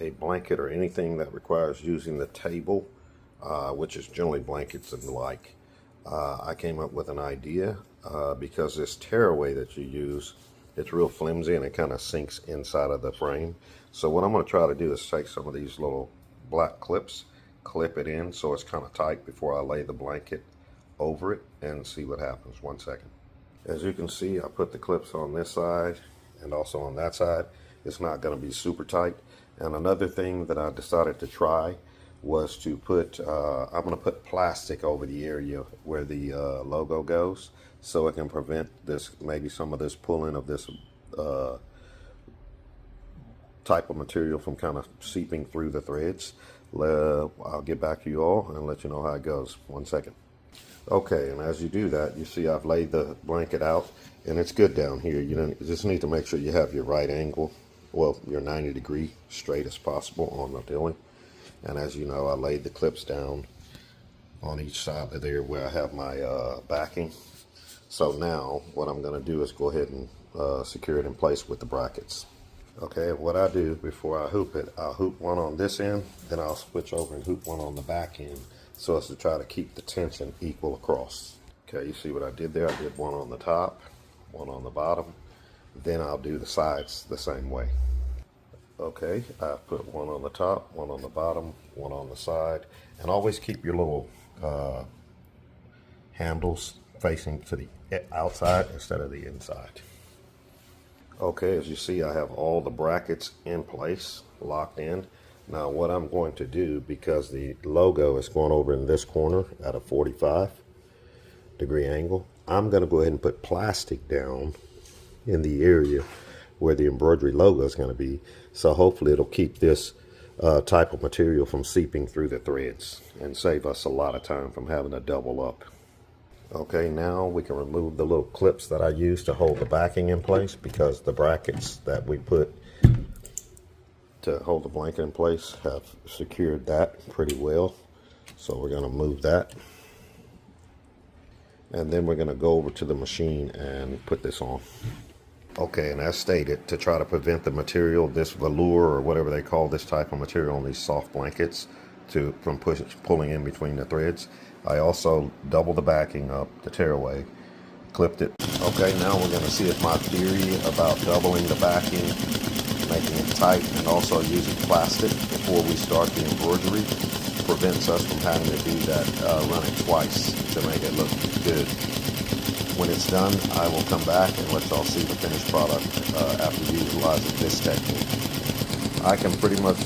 a blanket or anything that requires using the table, which is generally blankets and the like, I came up with an idea because this tearaway that you use, it's real flimsy and it kind of sinks inside of the frame. So what I'm going to try to do is take some of these little black clips, clip it in so it's kind of tight before I lay the blanket over it and see what happens. 1 second. As you can see, I put the clips on this side and also on that side. It's not going to be super tight. And another thing that I decided to try was to put, I'm going to put plastic over the area where the logo goes, so it can prevent this, maybe some of this pulling of this type of material from kind of seeping through the threads. I'll get back to you all and let you know how it goes. 1 second. Okay, and as you do that, you see I've laid the blanket out, and it's good down here. You just need to make sure you have your right angle, well, your 90-degree straight as possible on the dilly. And as you know, I laid the clips down on each side of there where I have my backing. So now what I'm going to do is go ahead and secure it in place with the brackets. Okay, what I do before I hoop it, I'll hoop one on this end, then I'll switch over and hoop one on the back end, so as to try to keep the tension equal across. Okay, you see what I did there? I did one on the top, one on the bottom, then I'll do the sides the same way. Okay, I put one on the top, one on the bottom, one on the side, and always keep your little handles facing to the outside instead of the inside. Okay, as you see, I have all the brackets in place, locked in. Now what I'm going to do, because the logo is going over in this corner at a 45-degree angle, I'm going to go ahead and put plastic down in the area where the embroidery logo is going to be. So hopefully it'll keep this type of material from seeping through the threads and save us a lot of time from having to double up. Okay, now we can remove the little clips that I used to hold the backing in place, because the brackets that we put to hold the blanket in place have secured that pretty well. So we're going to move that. And then we're going to go over to the machine and put this on. Okay, and as stated, to try to prevent the material, this velour or whatever they call this type of material on these soft blankets, from pulling in between the threads, I also doubled the backing up, the tearaway, clipped it. Okay, now we're going to see if my theory about doubling the backing, making it tight, and also using plastic before we start the embroidery prevents us from having to do that running twice to make it look good. When it's done, I will come back and let y'all see the finished product after utilizing this technique. I can pretty much